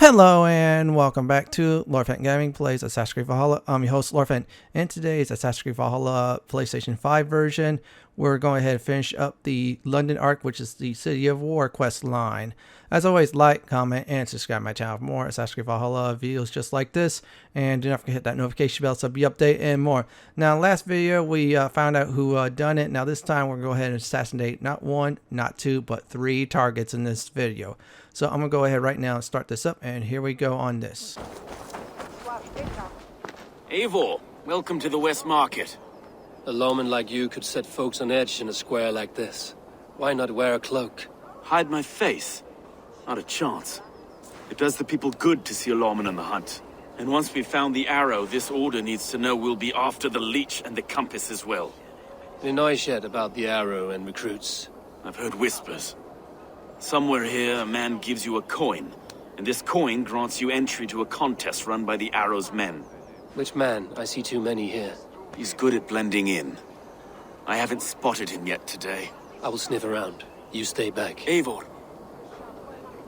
Hello and welcome back to Lord Fenton Gaming plays Assassinate the Valhalla. I'm your host Lord Fenton, and today's Assassinate the Valhalla PlayStation 5 version. We're going ahead and finish up the Lunden Arc, which is the City of War quest line. As always, like, comment, and subscribe to my channel for more Assassinate the Valhalla videos just like this. And do not forget to hit that notification bell so be updated and more. Now, last video we found out who done it. Now this time we're going to go ahead and assassinate not one, not two, but 3 targets in this video. So I'm going to go ahead right now and start this up, and here we go on this. Eivor, welcome to the West Market. A lawman like you could set folks on edge in a square like this. Why not wear a cloak? Hide my face? Not a chance. It does the people good to see a lawman on the hunt. And once we've found the Arrow, this order needs to know we'll be after the Leech and the Compass as well. Any noise yet about the Arrow and recruits? I've heard whispers. Somewhere here, a man gives you a coin, and this coin grants you entry to a contest run by the Arrow's men. Which man? I see too many here. He's good at blending in. I haven't spotted him yet today. I will sniff around. You stay back. Eivor,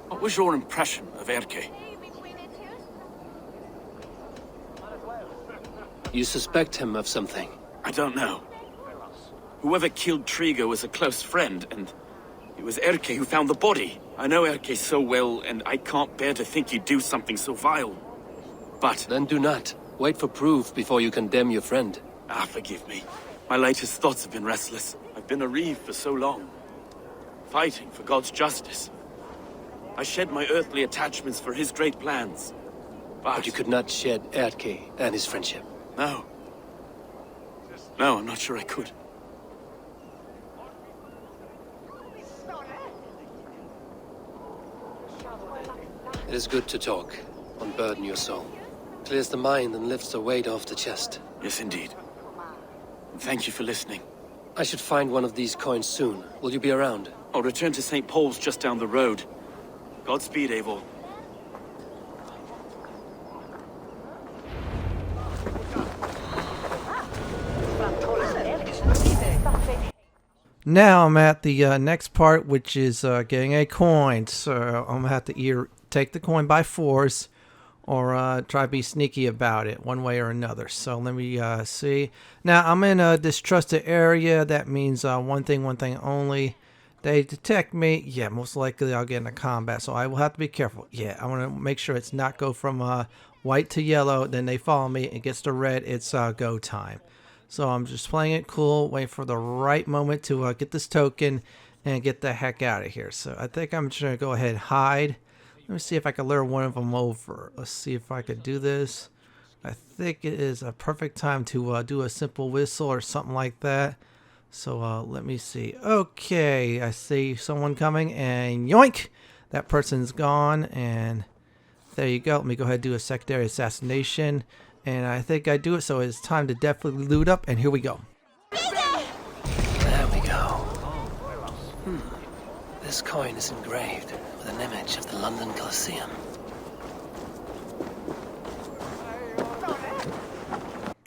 what was your impression of Erke? You suspect him of something? I don't know. Whoever killed Trigo was a close friend, and it was Erke who found the body. I know Erke so well, and I can't bear to think he'd do something so vile. But... Then do not. Wait for proof before you condemn your friend. Forgive me. My latest thoughts have been restless. I've been a reeve for so long, fighting for God's justice. I shed my earthly attachments for his great plans. But you could not shed Erke and his friendship. No. No, I'm not sure I could. It is good to talk. Unburden your soul. Clears the mind and lifts the weight off the chest. Yes, indeed. And thank you for listening. I should find one of these coins soon. Will you be around? I'll return to St. Paul's just down the road. Godspeed, Eivor. Now I'm at the next part, which is getting a coin. So I'm gonna have to either take the coin by force or try to be sneaky about it one way or another. So let me see. Now I'm in a distrusted area. That means one thing only. They detect me, yeah, most likely I'll get into combat, so I will have to be careful. Yeah, I want to make sure it's not go from white to yellow, then they follow me, it gets to red, it's go time. So I'm just playing it cool, waiting for the right moment to get this token and get the heck out of here. So I think I'm just going to go ahead and hide. Let me see if I can lure one of them over. Let's see if I could do this. I think it is a perfect time to do a simple whistle or something like that. So let me see. Okay, I see someone coming, and yoink! That person's gone, and there you go. Let me go ahead and do a secondary assassination. And I think I do it, so it's time to definitely loot up, and here we go. There we go. This coin is engraved with an image of the London Colosseum.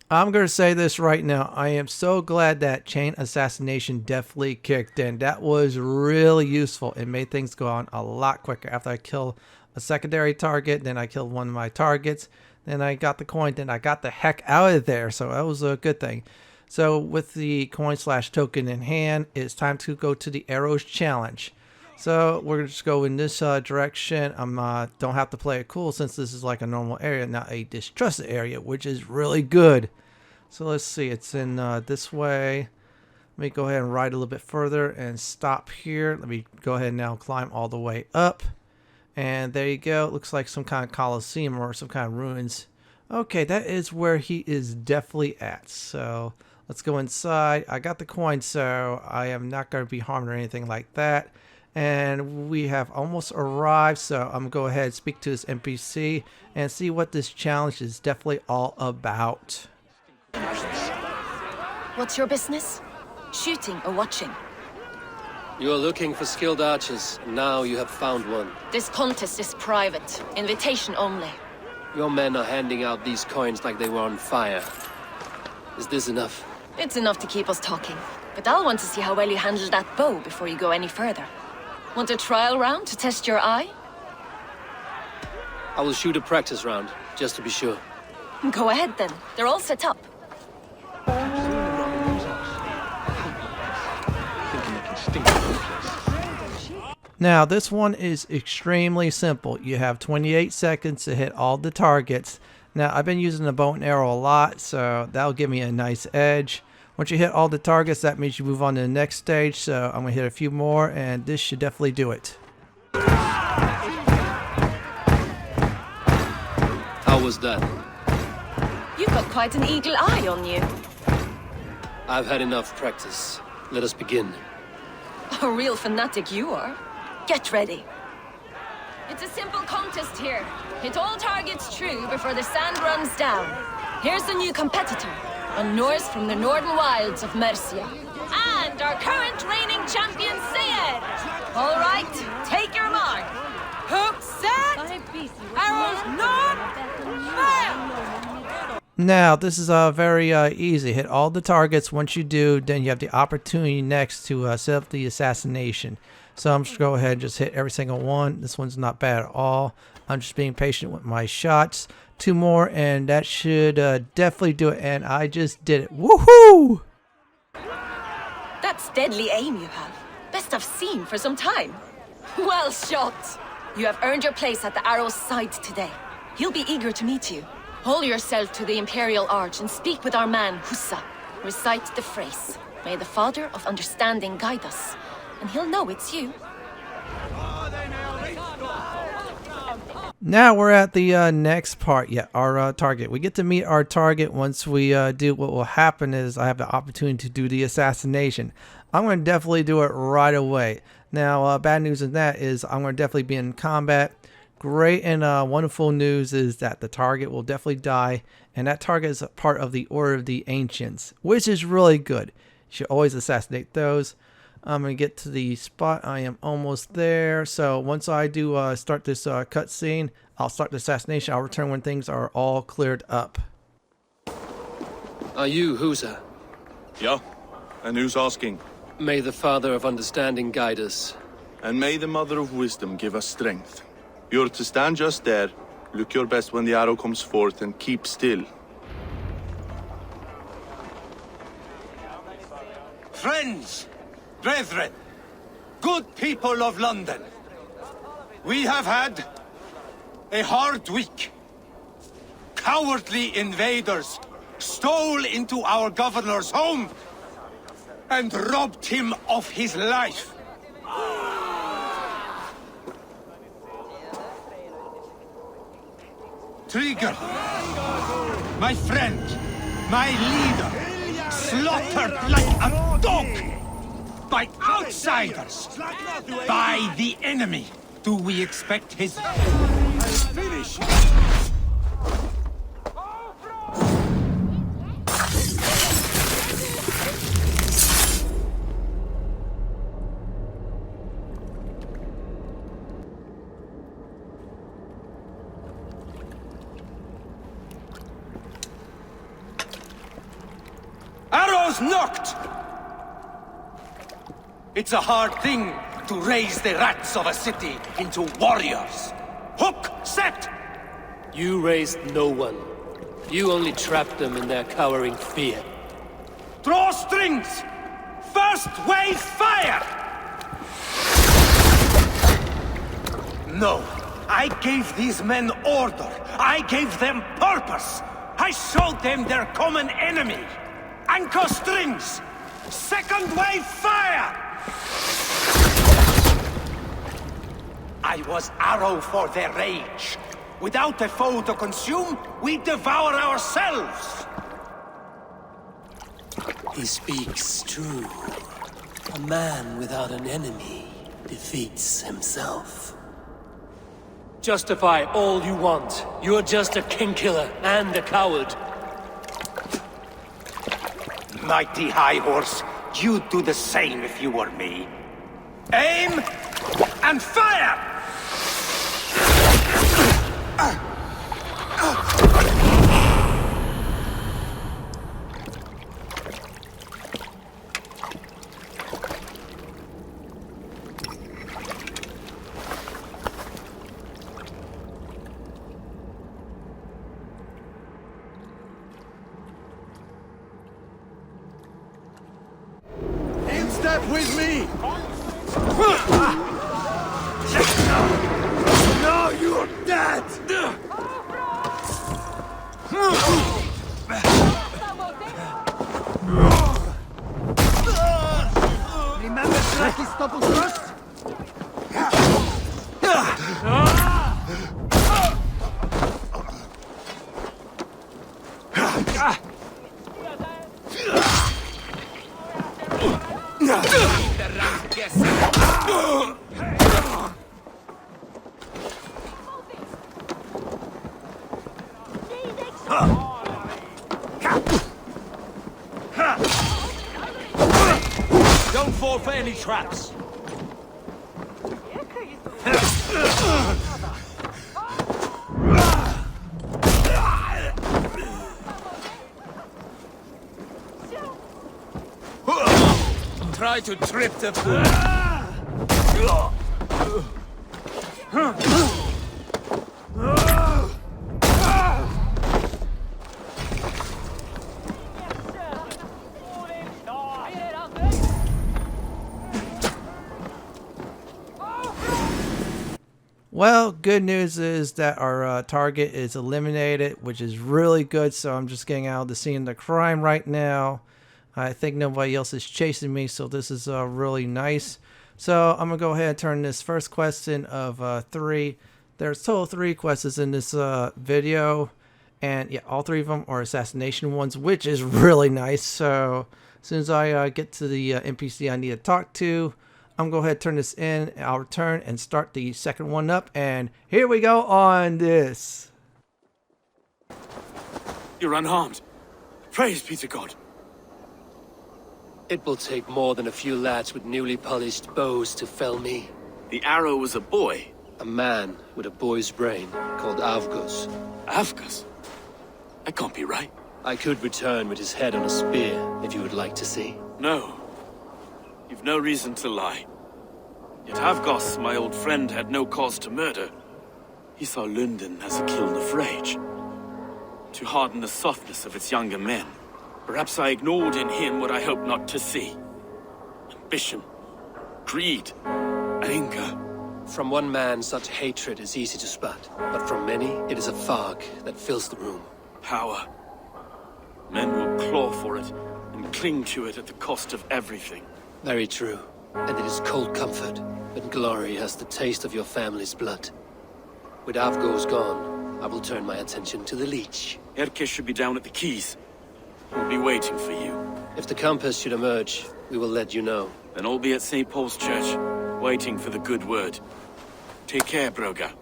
I'm going to say this right now. I am so glad that chain assassination definitely kicked in. That was really useful. It made things go on a lot quicker. After I killed a secondary target, then I killed one of my targets, then I got the coin, then I got the heck out of there. So that was a good thing. So with the coin/token in hand, it's time to go to the Arrows challenge. So we're going to just go in this direction. I don't have to play it cool since this is like a normal area, not a distrusted area, which is really good. So let's see, it's in this way. Let me go ahead and ride a little bit further and stop here. Let me go ahead and now climb all the way up. And there you go. It looks like some kind of Colosseum or some kind of ruins. Okay, that is where he is definitely at. So let's go inside. I got the coin, so I am not going to be harmed or anything like that. And we have almost arrived, so I'm going to go ahead and speak to this NPC and see what this challenge is definitely all about. What's your business? Shooting or watching? You are looking for skilled archers, and now you have found one. This contest is private. Invitation only. Your men are handing out these coins like they were on fire. Is this enough? It's enough to keep us talking. But I'll want to see how well you handle that bow before you go any further. Want a trial round to test your eye? I will shoot a practice round, just to be sure. Go ahead then. They're all set up. Now, this one is extremely simple. You have 28 seconds to hit all the targets. Now, I've been using the bow and arrow a lot, so that'll give me a nice edge. Once you hit all the targets, that means you move on to the next stage. So I'm going to hit a few more, and this should definitely do it. How was that? You've got quite an eagle eye on you. I've had enough practice. Let us begin. A real fanatic you are. Get ready. It's a simple contest here. Hit all targets true before the sand runs down. Here's the new competitor, a Norse from the northern wilds of Mercia. And our current reigning champion, Sayed. All right, take your mark. Hook set. Arrows not fire. Now, this is very easy. Hit all the targets. Once you do, then you have the opportunity next to set up the assassination. So I'm just going to go ahead and just hit every single one. This one's not bad at all. I'm just being patient with my shots. 2 more, and that should definitely do it. And I just did it. Woohoo! That's deadly aim you have. Best I've seen for some time. Well shot. You have earned your place at the Arrow's side today. He'll be eager to meet you. Hold yourself to the Imperial Arch and speak with our man, Hussa. Recite the phrase. May the Father of Understanding guide us. And he'll know it's you. Now we're at the next part. Yeah, our target. We get to meet our target. Once we do, what will happen is I have the opportunity to do the assassination. I'm going to definitely do it right away. Now, bad news in that is I'm going to definitely be in combat. Great and wonderful news is that the target will definitely die, and that target is a part of the Order of the Ancients, which is really good. You should always assassinate those. I'm going to get to the spot. I am almost there. So once I do start this cutscene, I'll start the assassination. I'll return when things are all cleared up. Are you Husa? Yeah, and who's asking? May the Father of Understanding guide us. And may the Mother of Wisdom give us strength. You're to stand just there, look your best when the arrow comes forth, and keep still. Friends, brethren, good people of London, we have had a hard week. Cowardly invaders stole into our governor's home and robbed him of his life. Trigger, my friend, my leader, slaughtered like a dog by outsiders, by the enemy. Do we expect his finish? Arrows knocked! It's a hard thing to raise the rats of a city into warriors. Hook, set! You raised no one. You only trapped them in their cowering fear. Draw strings! First wave fire! No, I gave these men order. I gave them purpose. I showed them their common enemy. Anchor strings! Second wave fire! I was arrow for their rage. Without a foe to consume, we devour ourselves! He speaks true. A man without an enemy defeats himself. Justify all you want. You're just a king-killer and a coward. Mighty High Horse, you'd do the same if you were me. Aim and fire! step with me! Now you're dead! Remember Stopus? Don't fall for any traps. Try to trip the fool. Well, good news is that our target is eliminated, which is really good. So I'm just getting out of the scene of the crime right now. I think nobody else is chasing me, so this is really nice. So I'm going to go ahead and turn this first question of 3. There's total 3 quests in this video. And yeah, all 3 of them are assassination ones, which is really nice. So as soon as I get to the NPC I need to talk to, I'm going to go ahead and turn this in. I'll return and start the second one up. And here we go on this. You're unharmed. Praise be to God. It will take more than a few lads with newly polished bows to fell me. The arrow was a boy. A man with a boy's brain called Avgus. Avgus? That can't be right. I could return with his head on a spear if you would like to see. No. You've no reason to lie. Yet Avgos, my old friend, had no cause to murder. He saw Lunden as a kiln of rage, to harden the softness of its younger men. Perhaps I ignored in him what I hoped not to see. Ambition, greed, anger. From one man, such hatred is easy to spot, but from many, it is a fog that fills the room. Power. Men will claw for it and cling to it at the cost of everything. Very true. And it is cold comfort when glory has the taste of your family's blood. With Avgos gone, I will turn my attention to the Leech. Erke should be down at the quays. He'll be waiting for you. If the Compass should emerge, we will let you know. Then I'll be at St. Paul's Church, waiting for the good word. Take care, Broga.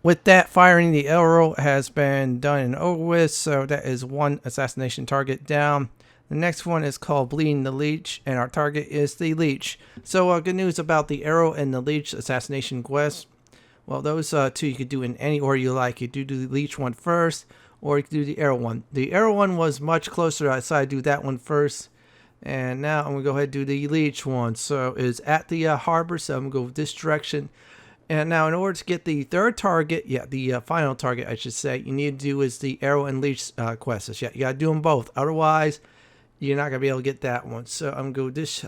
With that, firing the arrow has been done and over with, so that is one assassination target down. The next one is called Bleeding the Leech, and our target is the Leech. So good news about the Arrow and the Leech assassination quest. Well, those 2 you could do in any order you like. You do the Leech one first, or you could do the Arrow one. The Arrow one was much closer. I decided to do that one first. And now I'm going to go ahead and do the Leech one. So it's at the harbor, so I'm going to go this direction. And now in order to get the third target, the final target I should say, you need to do is the Arrow and Leech quests. Yeah, you got to do them both. Otherwise, you're not going to be able to get that one. So I'm going to go this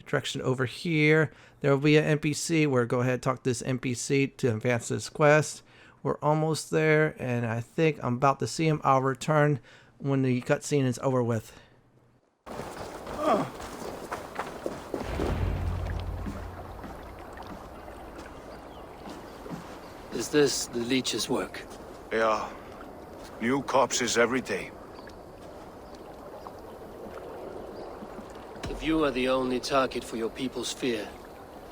direction over here. There will be an NPC where go ahead and talk to this NPC to advance this quest. We're almost there, and I think I'm about to see him. I'll return when the cutscene is over with. Is this the Leech's work? Yeah. New corpses every day. If you are the only target for your people's fear,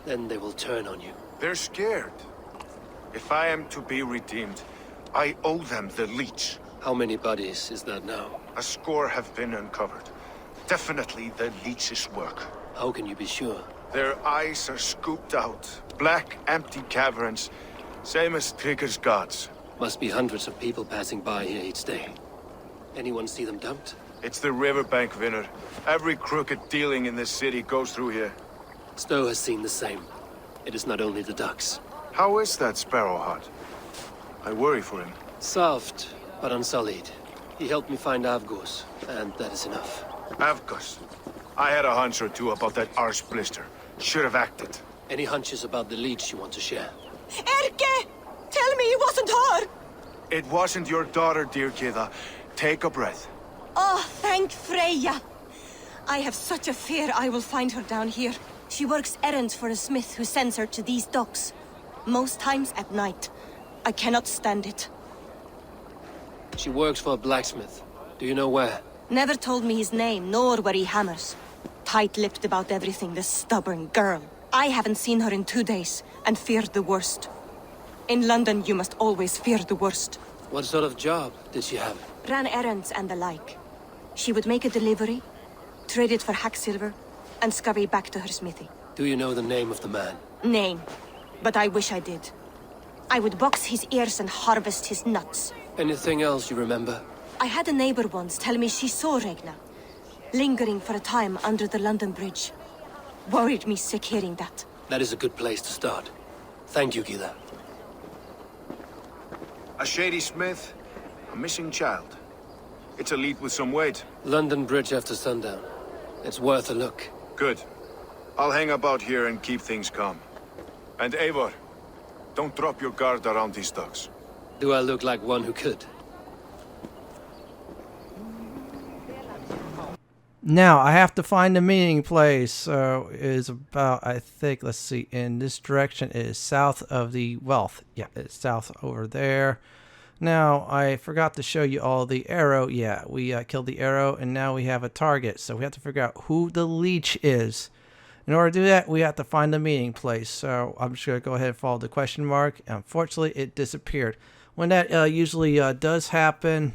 then they will turn on you. They're scared. If I am to be redeemed, I owe them the Leech. How many bodies is that now? A score have been uncovered. Definitely the Leech's work. How can you be sure? Their eyes are scooped out. Black, empty caverns. Same as Trigger's gods. Must be hundreds of people passing by here each day. Anyone see them dumped? It's the riverbank, Vinner. Every crooked dealing in this city goes through here. Stowe has seen the same. It is not only the ducks. How is that Sparrow hut? I worry for him. Soft, but unsullied. He helped me find Avgos, and that is enough. Avgus. I had a hunch or two about that arse blister. Should have acted. Any hunches about the Leech you want to share? Erke! Tell me it wasn't her! It wasn't your daughter, dear Kida. Take a breath. Oh, thank Freya. I have such a fear I will find her down here. She works errands for a smith who sends her to these docks. Most times at night. I cannot stand it. She works for a blacksmith. Do you know where? Never told me his name, nor where he hammers. Tight-lipped about everything, this stubborn girl. I haven't seen her in 2 days, and feared the worst. In London, you must always fear the worst. What sort of job did she have? Ran errands and the like. She would make a delivery, trade it for hack silver, and scurry back to her smithy. Do you know the name of the man? Name. But I wish I did. I would box his ears and harvest his nuts. Anything else you remember? I had a neighbor once tell me she saw Regna, lingering for a time under the London Bridge. Worried me sick hearing that. That is a good place to start. Thank you, Gila. A shady smith, a missing child. It's a lead with some weight. London Bridge after sundown. It's worth a look. Good. I'll hang about here and keep things calm. And Eivor, don't drop your guard around these docks. Do I look like one who could? Now, I have to find the meeting place. So, it is about, I think, let's see, in this direction it is south of the Wealth. Yeah, it's south over there. Now, I forgot to show you all the arrow. Yeah, we killed the arrow, and now we have a target. So, we have to figure out who the leech is. In order to do that, we have to find the meeting place. So, I'm just going to go ahead and follow the question mark. Unfortunately, it disappeared. When that usually does happen,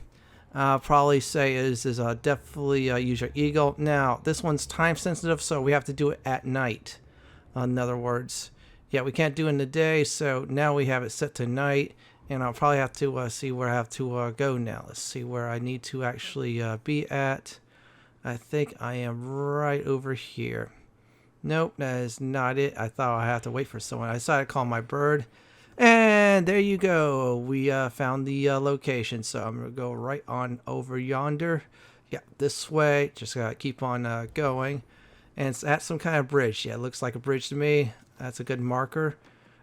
I'll probably say is definitely use your eagle. Now, this one's time sensitive, so we have to do it at night. In other words, yeah, we can't do it in the day, so now we have it set to night. And I'll probably have to see where I have to go now. Let's see where I need to actually be at. I think I am right over here. Nope, that is not it. I thought I had to wait for someone. I decided to call my bird. And there you go. We found the location. So I'm going to go right on over yonder. Yeah, this way. Just got to keep on going. And it's at some kind of bridge. Yeah, it looks like a bridge to me. That's a good marker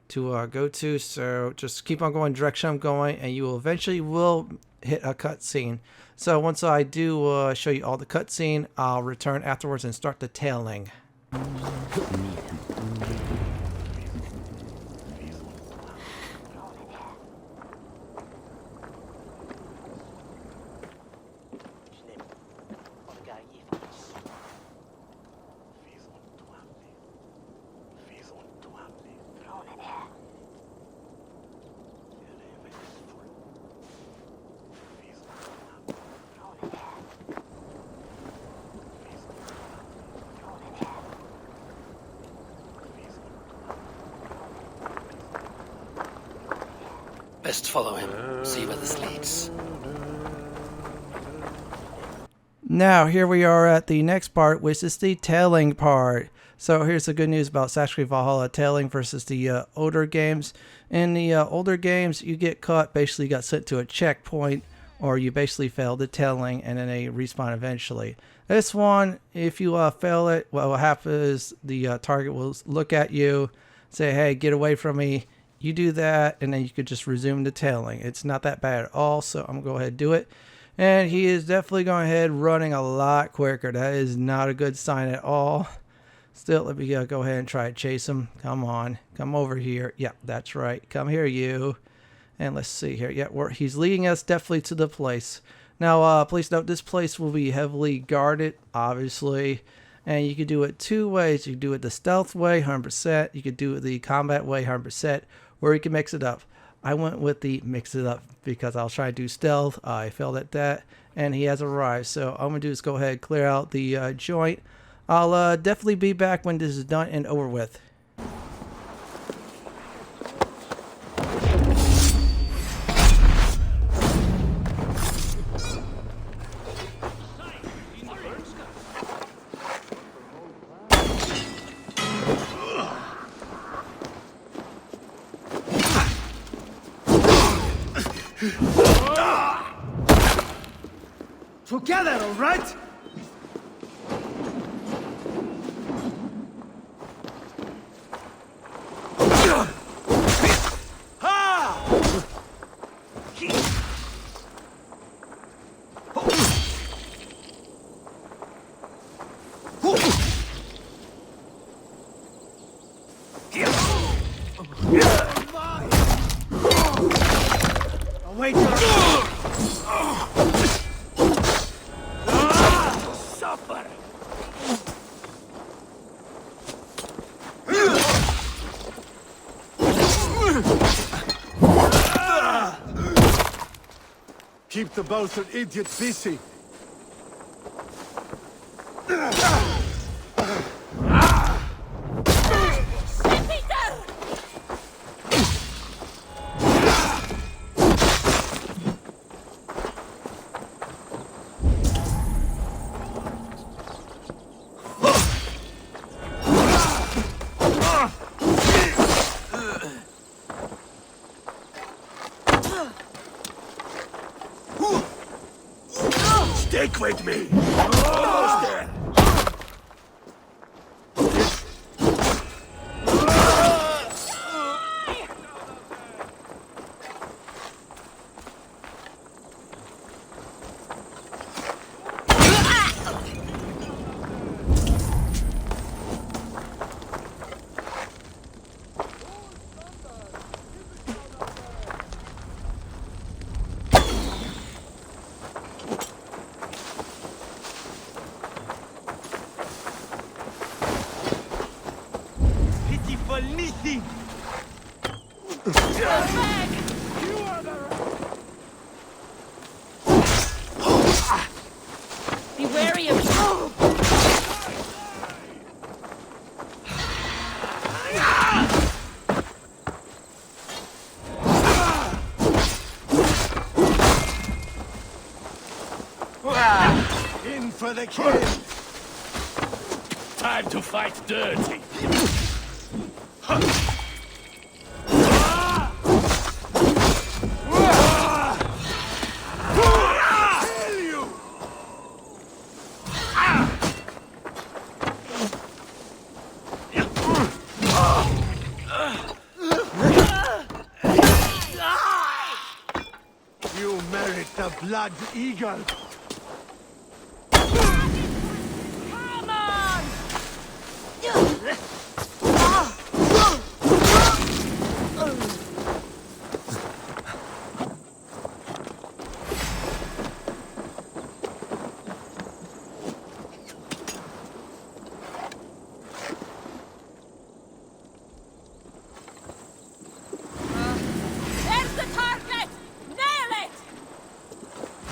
to go to. So just keep on going direction I'm going. And you will eventually hit a cutscene. So once I do show you all the cutscene, I'll return afterwards and start the tailing. Best follow him, see where this leads. Now, here we are at the next part, which is the tailing part. So here's the good news about AC Valhalla tailing versus the older games. In the older games, you get caught, basically got sent to a checkpoint, or you basically fail the tailing, and then they respawn eventually. This one, if you fail it, what will happen is the target will look at you, say, hey, get away from me. You do that, and then you could just resume the tailing. It's not that bad at all, so I'm going to go ahead and do it. And he is definitely going ahead running a lot quicker. That is not a good sign at all. Still, let me go ahead and try to chase him. Come on. Come over here. Yeah, that's right. Come here, you. And let's see here. Yeah, he's leading us definitely to the place. Now, please note, this place will be heavily guarded, obviously. And you can do it two ways. You can do it the stealth way, 100%. You could do it the combat way, 100%. Or you can mix it up. I went with the mix it up because I was trying to do stealth. I failed at that. And he has arrived. So all I'm going to do is go ahead and clear out the joint. I'll definitely be back when this is done and over with. Together, all right? Await your supper. Keep the bastard idiot busy. Stick with me. Almost there. Nothing. Be wary of In for the kill. Time to fight dirty. You merit the blood eagle. Come on! There's the target! Nail it!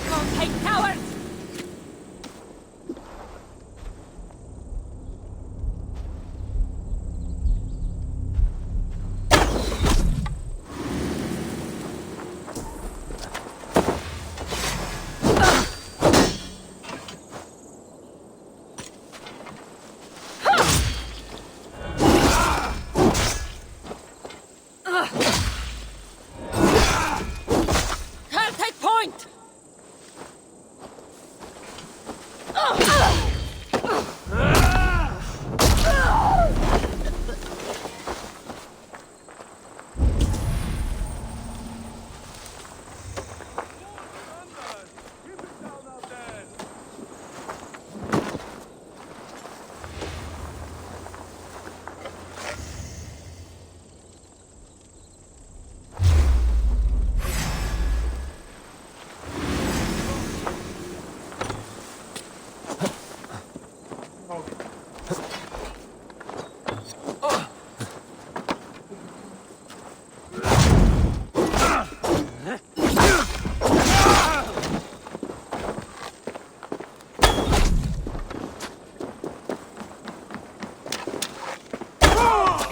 Don't take cowards! Can't take point!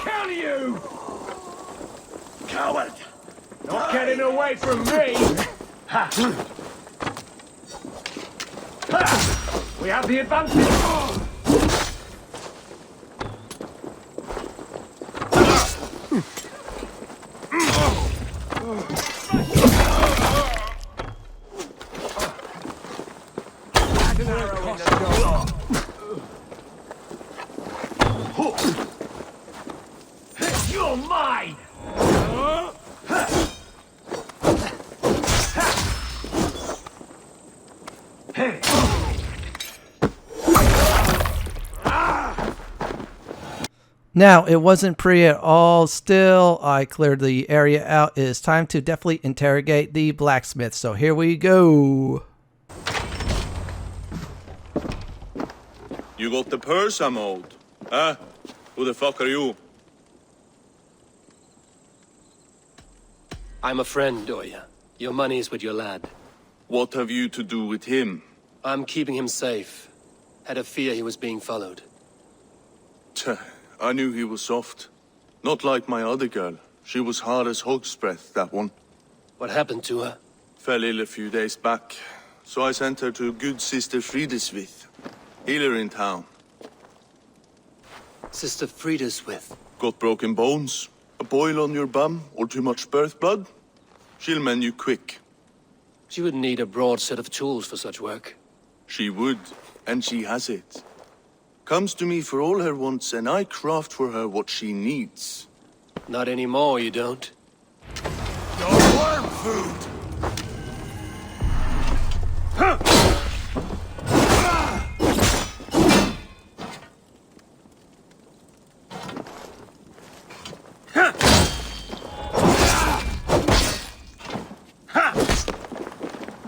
Kill you! Coward! Not getting away from me! Ha! Ha! We have the advantage! Now, it wasn't pretty at all. Still, I cleared the area out. It is time to definitely interrogate the blacksmith. So here we go. You got the purse, I'm old. Huh? Who the fuck are you? I'm a friend, Oya. Your money's with your lad. What have you to do with him? I'm keeping him safe. Had a fear he was being followed. Tch, I knew he was soft. Not like my other girl. She was hard as hog's breath, that one. What happened to her? Fell ill a few days back. So I sent her to good Sister Frideswith. Healer in town. Sister Frideswith. Got broken bones? A boil on your bum? Or too much birth blood? She'll mend you quick. She would need a broad set of tools for such work. She would, and she has it. Comes to me for all her wants, and I craft for her what she needs. Not anymore, you don't. Your worm food!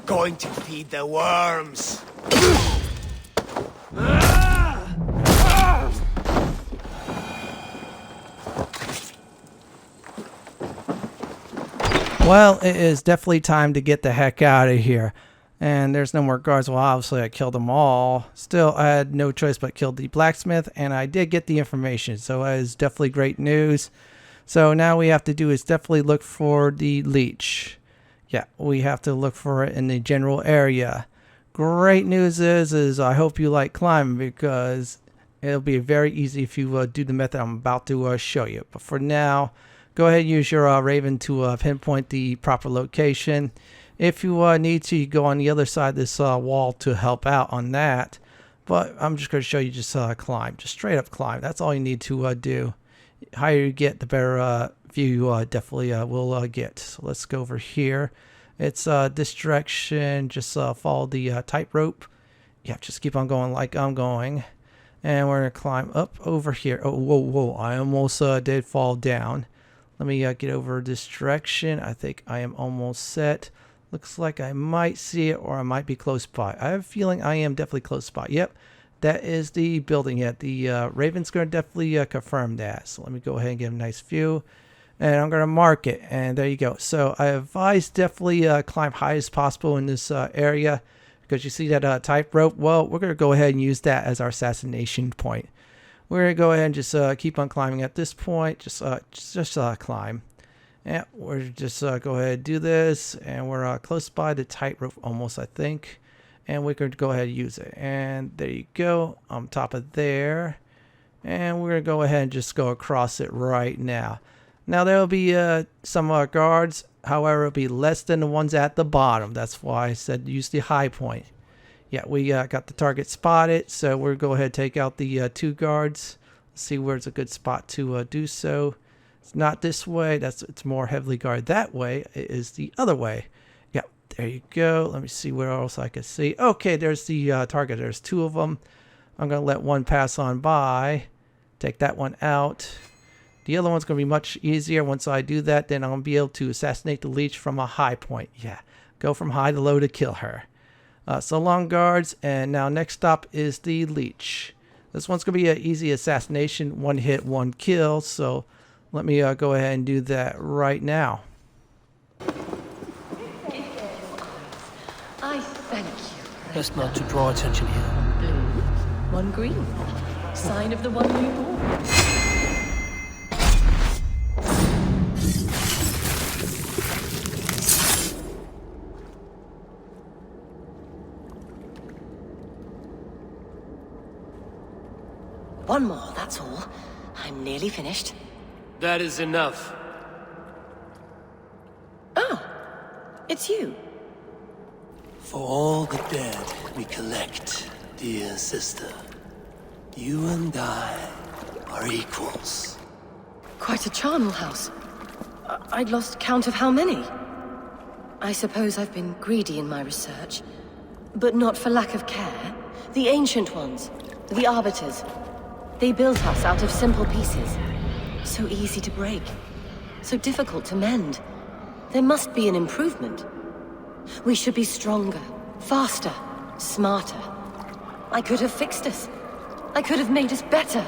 Going to feed the worms. Well, it is definitely time to get the heck out of here. And there's no more guards. Well, obviously I killed them all. Still, I had no choice but kill the blacksmith, and I did get the information. So it is definitely great news. So now we have to do is definitely look for the leech. Yeah, we have to look for it in the general area. Great news is I hope you like climbing, because it'll be very easy if you do the method I'm about to show you. But for now, go ahead and use your Raven to pinpoint the proper location. If you need to, you go on the other side of this wall to help out on that. But I'm just going to show you just climb. Just straight up climb. That's all you need to do. The higher you get, the better view you definitely will get. So let's go over here. It's this direction. Just follow the tightrope. Yeah, just keep on going like I'm going. And we're going to climb up over here. Oh, whoa, whoa. I almost did fall down. Let me get over this direction. I think I am almost set. Looks like I might see it, or I might be close by. I have a feeling I am definitely close by. Yep, that is the building. Yet the Raven's going to definitely confirm that. So let me go ahead and get a nice view. And I'm going to mark it. And there you go. So I advise definitely climb high as possible in this area. Because you see that tightrope? Well, we're going to go ahead and use that as our assassination point. We're going to go ahead and just keep on climbing at this point. Just climb. And we're just go ahead and do this. And we're close by the tightrope almost, I think. And we're going to go ahead and use it. And there you go. On top of there. And we're going to go ahead and just go across it right now. Now there will be some guards. However, it'll be less than the ones at the bottom. That's why I said use the high point. Yeah, we got the target spotted, so we'll go ahead and take out the 2 guards. See where's a good spot to do so. It's not this way. It's more heavily guarded that way. It is the other way. Yeah, there you go. Let me see where else I can see. Okay, there's the target. There's 2 of them. I'm going to let one pass on by. Take that one out. The other one's going to be much easier. Once I do that, then I'm going to be able to assassinate the leech from a high point. Yeah, go from high to low to kill her. So long, guards. And now next stop is the leech. This one's going to be an easy assassination. 1 hit, 1 kill. So let me go ahead and do that right now. I thank you. Best not to draw attention here. Blue, 1 green. Sign of the one newborn. One more, that's all. I'm nearly finished. That is enough. Oh, it's you. For all the dead we collect, dear sister, you and I are equals. Quite a charnel house. I'd lost count of how many. I suppose I've been greedy in my research, but not for lack of care. The ancient ones, the arbiters. They built us out of simple pieces. So easy to break. So difficult to mend. There must be an improvement. We should be stronger, faster, smarter. I could have fixed us. I could have made us better.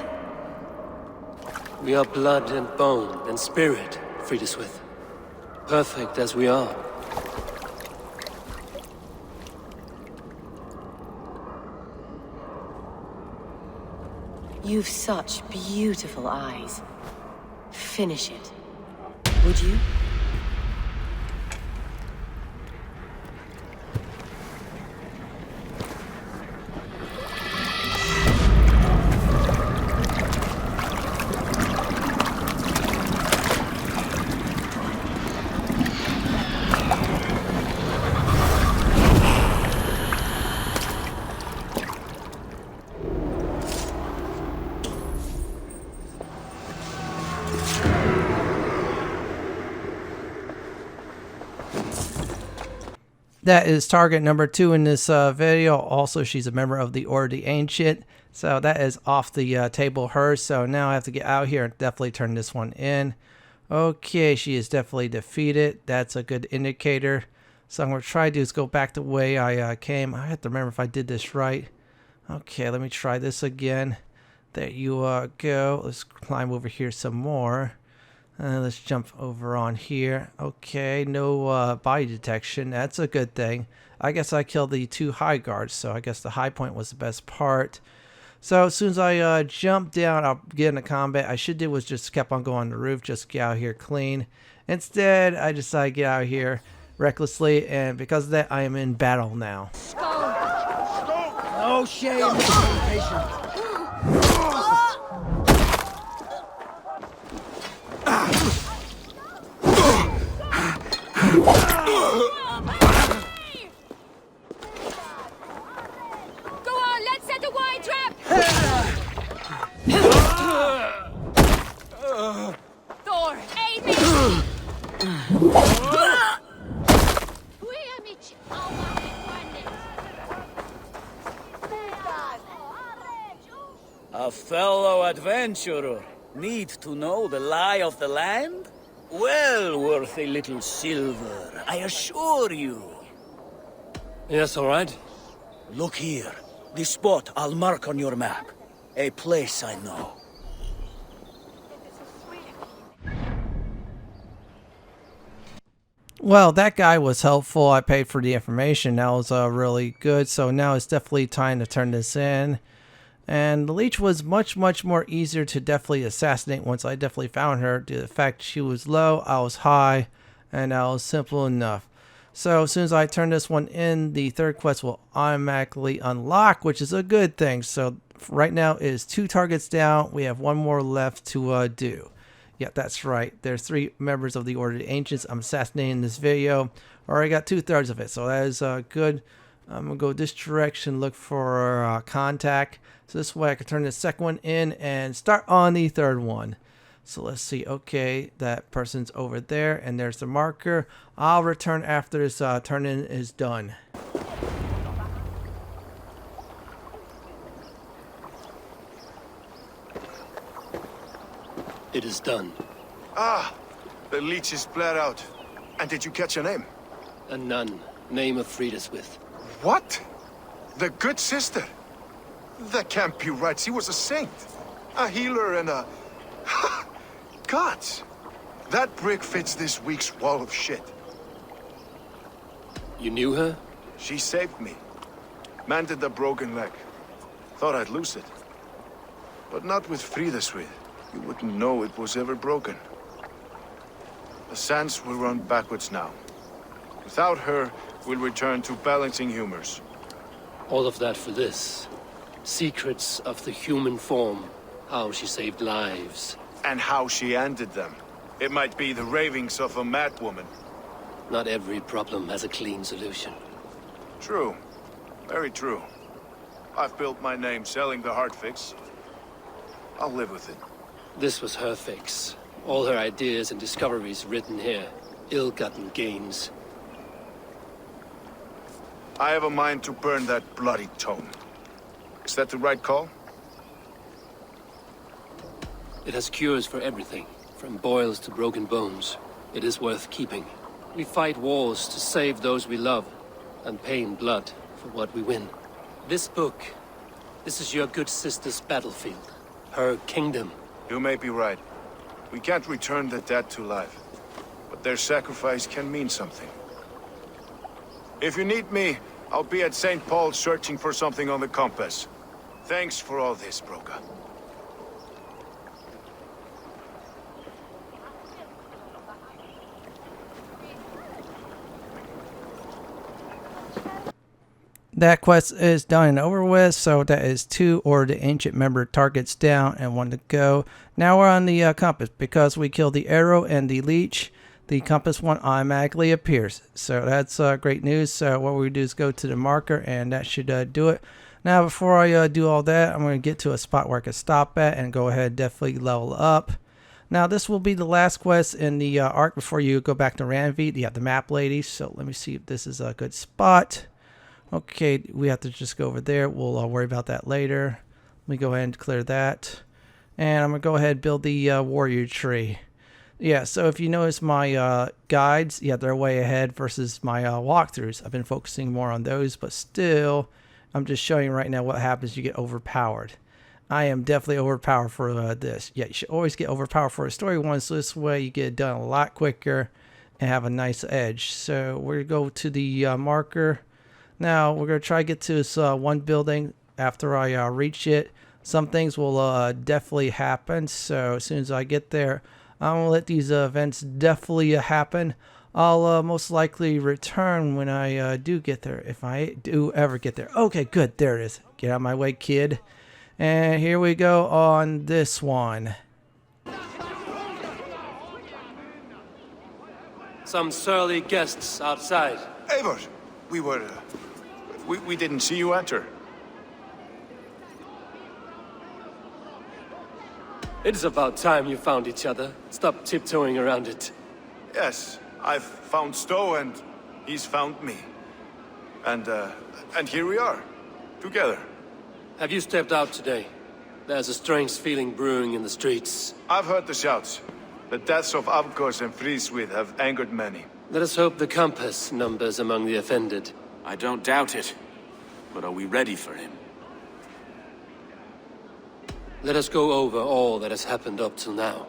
We are blood and bone and spirit, Friedeswith. Perfect as we are. You've such beautiful eyes. Finish it. Would you? That is target number 2 in this video. Also, she's a member of the Order of the Ancient. So that is off the table hers. So now I have to get out here and definitely turn this one in. Okay, she is definitely defeated. That's a good indicator. So I'm going to try to do is go back the way I came. I have to remember if I did this right. Okay, let me try this again. There you go. Let's climb over here some more. Let's jump over on here. Okay, no body detection. That's a good thing. I guess I killed the 2 high guards, so I guess the high point was the best part. So as soon as I jump down, I'll get into combat. I should do was just kept on going on the roof, just get out here clean. Instead, I decided to get out here recklessly, and because of that, I am in battle now. No shame, patient. Go on, let's set a wide trap! Thor, aid me! A fellow adventurer. Need to know the lie of the land? Well worth a little silver, I assure you. Yes, all right. Look here. The spot I'll mark on your map. A place I know. Well, that guy was helpful. I paid for the information. That was really good. So now it's definitely time to turn this in. And the Leech was much more easier to definitely assassinate once I definitely found her. The fact she was low, I was high, and that was simple enough. So as soon as I turn this one in, the third quest will automatically unlock, which is a good thing. So right now it is 2 targets down. We have 1 more left to do. Yeah, that's right. There's 3 members of the Order of the Ancients I'm assassinating in this video. Already got 2/3 of it, so that is good. I'm going to go this direction, look for contact. So this way I can turn the second one in and start on the third one. So let's see. Okay, that person's over there, and there's the marker. I'll return after this turn-in is done. It is done. Ah, the leech is bled out. And did you catch her name? A nun, name of Friedeswith. What? The good sister? That can't be right. She was a saint. A healer and a... Gods! That brick fits this week's wall of shit. You knew her? She saved me. Mended the broken leg. Thought I'd lose it. But not with Friedeswith. You wouldn't know it was ever broken. The sands will run backwards now. Without her, we'll return to balancing humors. All of that for this. Secrets of the human form. How she saved lives. And how she ended them. It might be the ravings of a madwoman. Not every problem has a clean solution. True. Very true. I've built my name selling the heart fix. I'll live with it. This was her fix. All her ideas and discoveries written here. Ill-gotten gains. I have a mind to burn that bloody tome. Is that the right call? It has cures for everything, from boils to broken bones. It is worth keeping. We fight wars to save those we love, and pay in blood for what we win. This book, this is your good sister's battlefield. Her kingdom. You may be right. We can't return the dead to life. But their sacrifice can mean something. If you need me, I'll be at St. Paul's searching for something on the compass. Thanks for all this, Broca. That quest is done and over with, so that is 2 or the ancient member targets down and 1 to go. Now we're on the compass. Because we killed the Arrow and the Leech, the compass one automatically appears. So that's great news. So what we do is go to the marker, and that should do it. Now before I do all that, I'm going to get to a spot where I can stop at and go ahead and definitely level up. Now this will be the last quest in the arc before you go back to Ranvi. You have the map lady, so let me see if this is a good spot. Okay, we have to just go over there. We'll worry about that later. Let me go ahead and clear that. And I'm going to go ahead and build the warrior tree. Yeah, so if you notice my guides, yeah, they're way ahead versus my walkthroughs. I've been focusing more on those, but still, I'm just showing you right now what happens. You get overpowered. I am definitely overpowered for this. Yeah, you should always get overpowered for a story one, so this way you get it done a lot quicker and have a nice edge. So we're going to go to the marker. Now we're going to try to get to this one building. After I reach it, some things will definitely happen. So as soon as I get there, I'm going to let these events definitely happen. I'll most likely return when I do get there, if I do ever get there. Okay, good. There it is. Get out of my way, kid. And here we go on this one. Some surly guests outside. Eivor, we didn't see you enter. It's about time you found each other. Stop tiptoeing around it. Yes, I've found Stowe and he's found me. And here we are, together. Have you stepped out today? There's a strange feeling brewing in the streets. I've heard the shouts. The deaths of Avgos and Friswith have angered many. Let us hope the Compass numbers among the offended. I don't doubt it. But are we ready for him? Let us go over all that has happened up till now.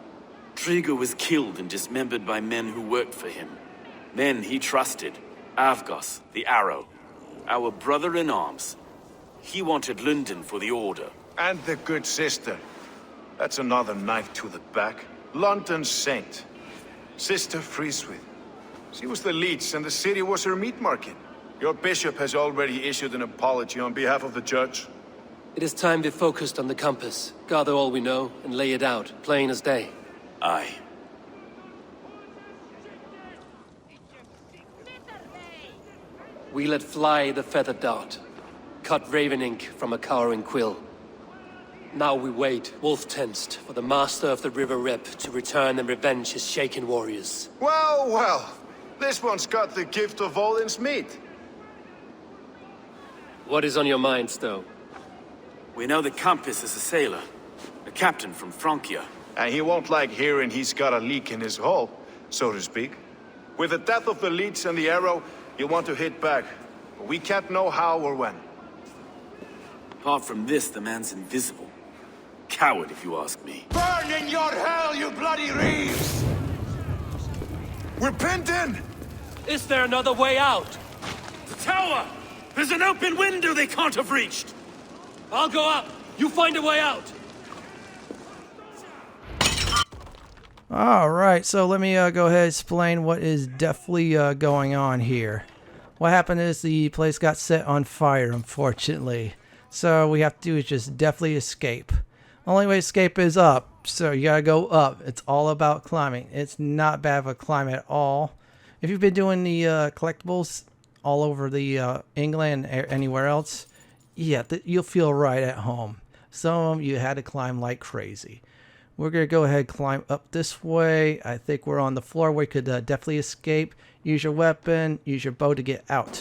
Trigo was killed and dismembered by men who worked for him. Men he trusted. Avgos, the Arrow. Our brother-in-arms. He wanted Lunden for the Order. And the good sister. That's another knife to the back. London's saint. Sister Friswith. She was the leech and the city was her meat market. Your bishop has already issued an apology on behalf of the church. It is time we focused on the Compass. Gather all we know and lay it out, plain as day. Aye. We let fly the feather dart. Cut raven ink from a cowering quill. Now we wait, wolf-tensed, for the master of the River Rep to return and revenge his shaken warriors. Well, well. This one's got the gift of Odin's meat. What is on your mind, Stowe? We know the Compass is a sailor. A captain from Francia. And he won't like hearing he's got a leak in his hull, so to speak. With the death of the Leech and the Arrow, he'll want to hit back. But we can't know how or when. Apart from this, the man's invisible. Coward, if you ask me. Burn in your hell, you bloody reeves! We're pinned in! Is there another way out? The tower! There's an open window they can't have reached! I'll go up. You find a way out. Alright, so let me go ahead and explain what is definitely going on here. What happened is the place got set on fire, unfortunately. So we have to do is just definitely escape. Only way to escape is up, so you gotta go up. It's all about climbing. It's not bad of a climb at all. If you've been doing the collectibles all over the England and anywhere else, yeah, you'll feel right at home. Some of them you had to climb like crazy. We're gonna go ahead and climb up this way. I think we're on the floor where we could definitely escape. Use your weapon, use your bow to get out.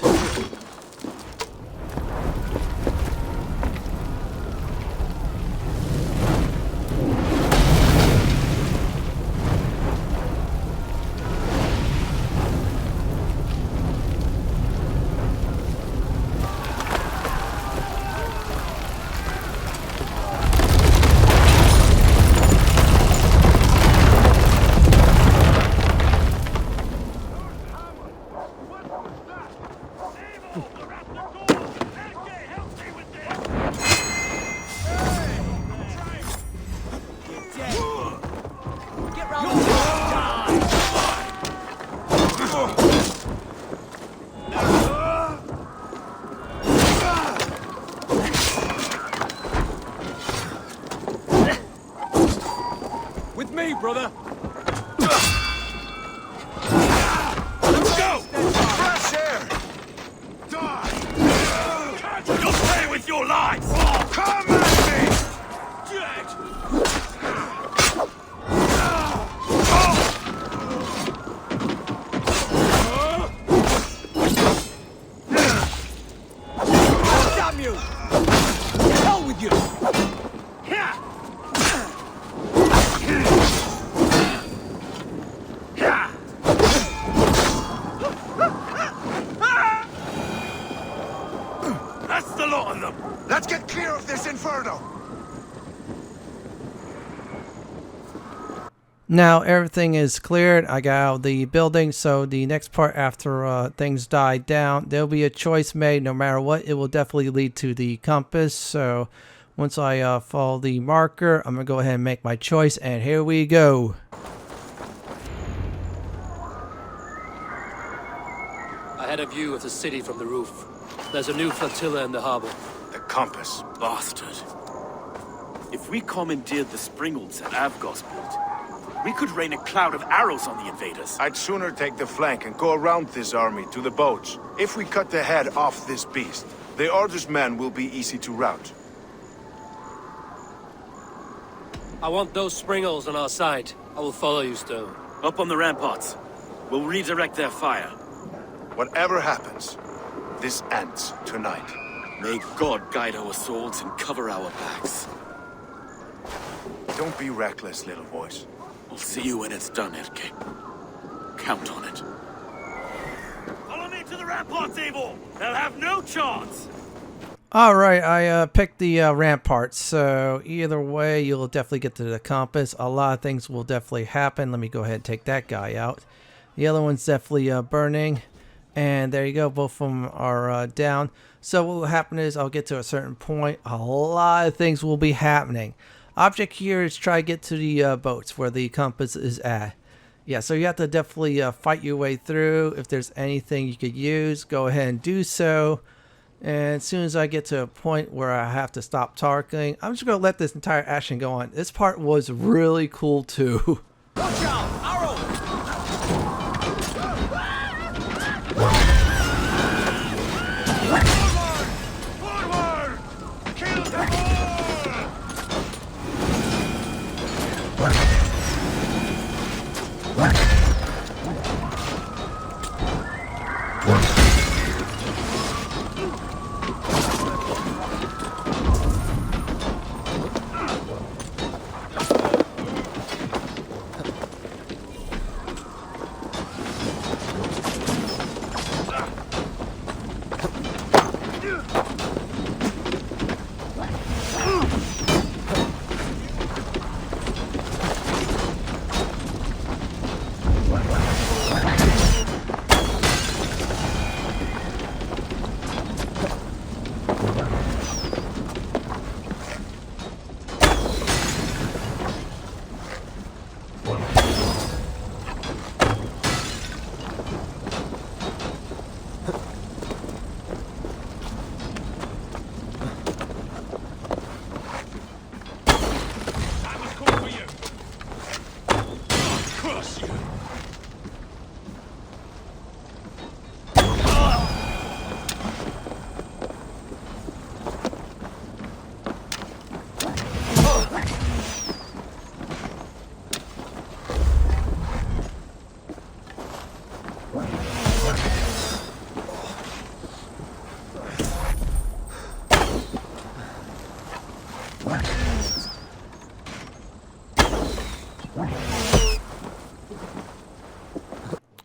brother. Let's go! Fresh air! Die! You'll pay with your lives! Come at me! Damn you! To hell with you! That's the lot of them! Let's get clear of this inferno! Now everything is cleared. I got out of the building, so the next part after things die down, there'll be a choice made. No matter what, it will definitely lead to the compass. So once I follow the marker, I'm gonna go ahead and make my choice, and here we go. I had a view of the city from the roof. There's a new flotilla in the harbor. The compass. Bastard. If we commandeered the Springolds at Avgosport, we could rain a cloud of arrows on the invaders. I'd sooner take the flank and go around this army to the boats. If we cut the head off this beast, the Order's men will be easy to rout. I want those Springolds on our side. I will follow you, Stone. Up on the ramparts. We'll redirect their fire. Whatever happens, this ends tonight. May God guide our swords and cover our backs. Don't be reckless, little voice. I'll see you when it's done, Erke. Count on it. Follow me to the ramparts, Eivor! They'll have no chance! Alright, I picked the ramparts, so either way you'll definitely get to the compass. A lot of things will definitely happen. Let me go ahead and take that guy out. The other one's definitely burning. And there you go, both of them are down. So what will happen is I'll get to a certain point. A lot of things will be happening. Object here is try to get to the boats where the compass is at. Yeah, so you have to definitely fight your way through. If there's anything you could use, go ahead and do so. And as soon as I get to a point where I have to stop talking, I'm just going to let this entire action go on. This part was really cool too. Watch out! Arrow! Forward! Kill them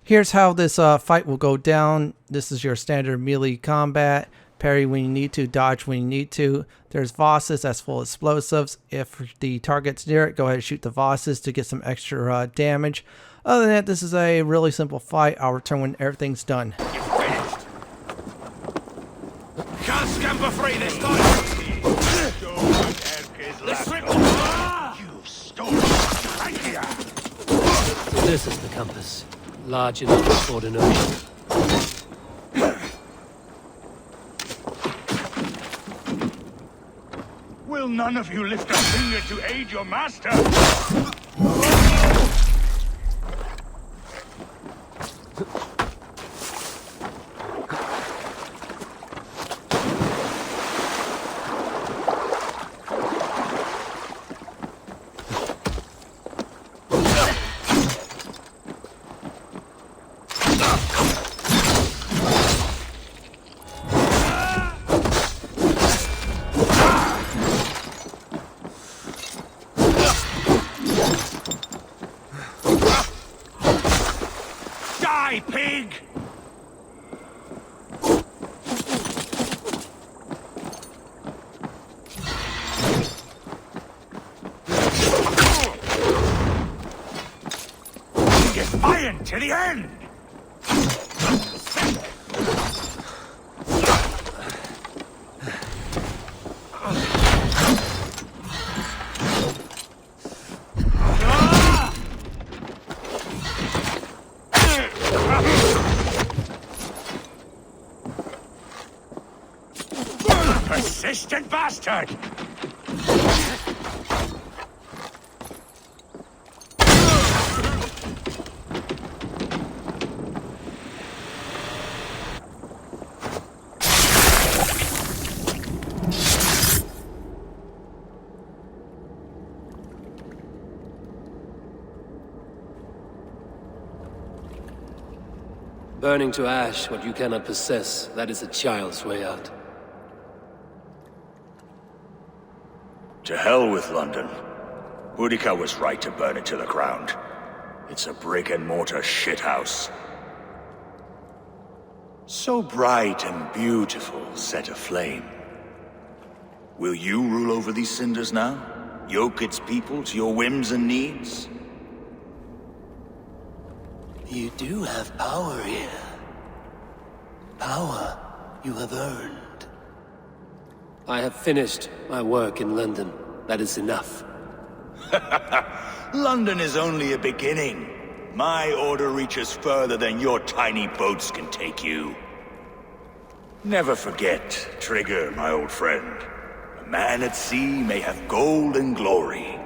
Here's how this fight will go down. This is your standard melee combat. Parry when you need to, dodge when you need to. There's Vosses that's full of explosives. If the target's near it, go ahead and shoot the Vosses to get some extra damage. Other than that, this is a really simple fight. I'll return when everything's done. You're finished. Can't scamper free this time! The shrimp! You stole it! This is the compass. Large enough for an ocean. Will none of you lift a finger to aid your master? To the end! Persistent bastard! Burning to ash what you cannot possess, that is a child's way out. To hell with London. Boudica was right to burn it to the ground. It's a brick-and-mortar shithouse. So bright and beautiful, set aflame. Will you rule over these cinders now? Yoke its people to your whims and needs? You do have power here. Power you have earned. I have finished my work in London. That is enough. London is only a beginning. My order reaches further than your tiny boats can take you. Never forget, Trigger, my old friend. A man at sea may have gold and glory,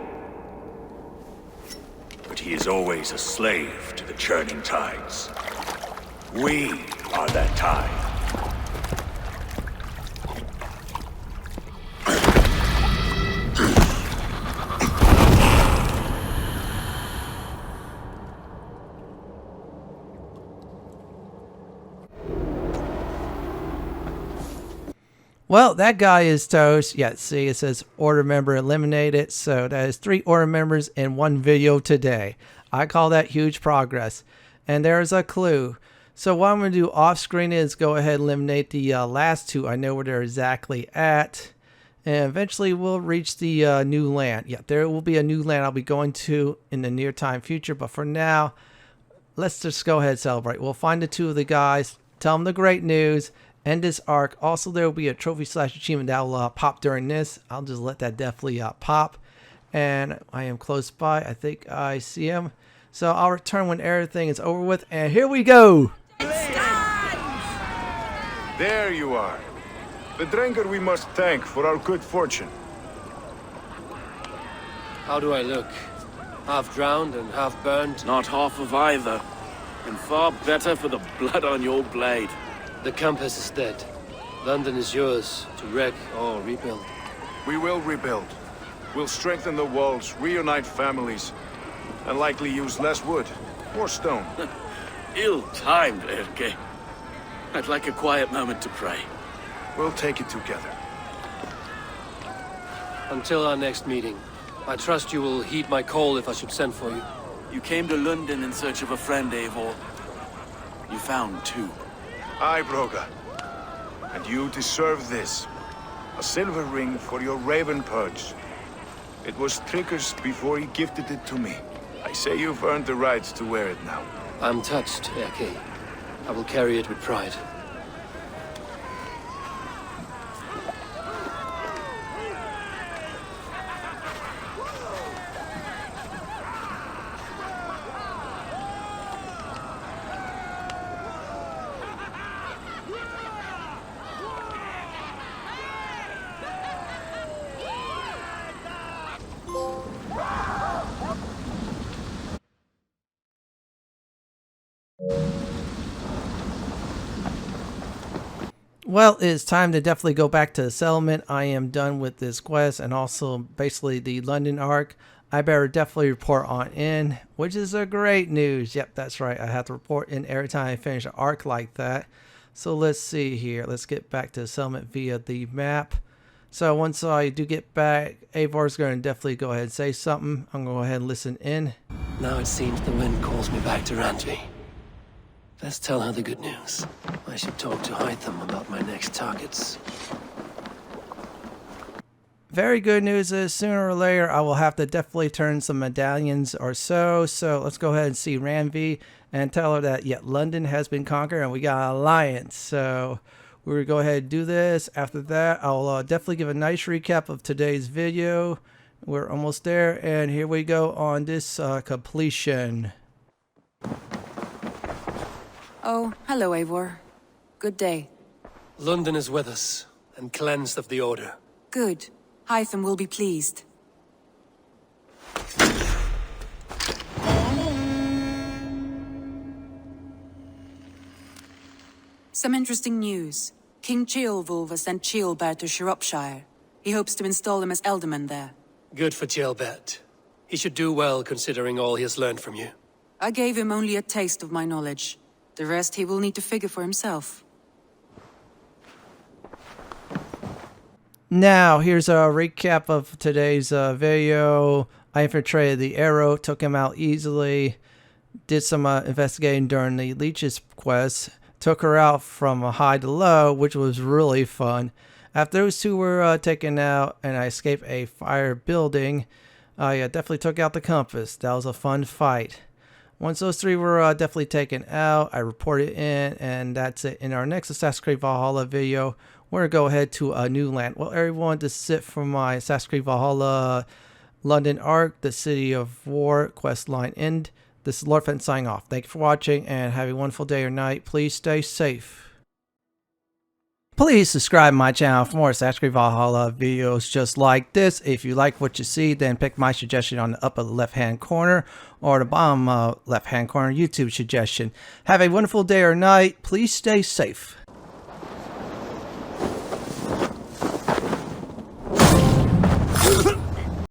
but he is always a slave to the churning tides. We are that tide. Well, that guy is toast. Yeah, see, it says order member eliminated. So that is 3 order members in 1 video today. I call that huge progress. And there's a clue. So what I'm going to do off screen is go ahead and eliminate the last 2. I know where they're exactly at. And eventually we'll reach the new land. Yeah, there will be a new land I'll be going to in the near time future. But for now, let's just go ahead and celebrate. We'll find the 2 of the guys, tell them the great news, end this arc. Also, there will be a trophy / achievement that will pop during this. I'll just let that definitely pop. And I am close by. I think I see him. So I'll return when everything is over with. And here we go. There you are. The drinker we must thank for our good fortune. How do I look? Half drowned and half burned? Not half of either. And far better for the blood on your blade. The Compass is dead. London is yours to wreck or rebuild. We will rebuild. We'll strengthen the walls, reunite families, and likely use less wood, more stone. Ill-timed, Erke. I'd like a quiet moment to pray. We'll take it together. Until our next meeting, I trust you will heed my call if I should send for you. You came to Lunden in search of a friend, Eivor. You found 2. Aye, Broga. And you deserve this. A silver ring for your raven purge. It was Trigger's before he gifted it to me. I say you've earned the right to wear it now. I'm touched, Erke. I will carry it with pride. Well, it's time to definitely go back to the settlement. I am done with this quest and also basically the Lunden Arc. I better definitely report on in, which is a great news. Yep, that's right. I have to report in every time I finish an arc like that. So let's see here. Let's get back to the settlement via the map. So once I do get back, Eivor's going to definitely go ahead and say something. I'm going to go ahead and listen in. Now it seems the wind calls me back to Randvi. Let's tell her the good news. I should talk to Hytham about my next targets. Very good news is sooner or later I will have to definitely turn some medallions or so. So let's go ahead and see Randvi. and tell her that, yeah, London has been conquered and we got an alliance. So we're going to go ahead and do this. After that, I'll definitely give a nice recap of today's video. We're almost there, and here we go on this completion. Oh, hello, Eivor. Good day. London is with us, and cleansed of the Order. Good. Hytham will be pleased. Some interesting news. King Ceolwulf has sent Ceolbert to Shropshire. He hopes to install him as Elderman there. Good for Ceolbert. He should do well considering all he has learned from you. I gave him only a taste of my knowledge. The rest he will need to figure for himself. Now, here's a recap of today's video. I infiltrated the Arrow, took him out easily, did some investigating during the Leech's quest, took her out from high to low, which was really fun. After those two were taken out and I escaped a fire building, I definitely took out the Compass. That was a fun fight. Once those three were definitely taken out, I reported in, and that's it. In our next Assassin's Creed Valhalla video, we're going to go ahead to a new land. Well, everyone, this is it for my Assassin's Creed Valhalla Lunden Arc, the City of War quest line end. This is Lord Fenton signing off. Thank you for watching, and have a wonderful day or night. Please stay safe. Please subscribe to my channel for more Assassin's Creed Valhalla videos just like this. If you like what you see, then pick my suggestion on the upper left hand corner or the bottom left hand corner YouTube suggestion. Have a wonderful day or night. Please stay safe.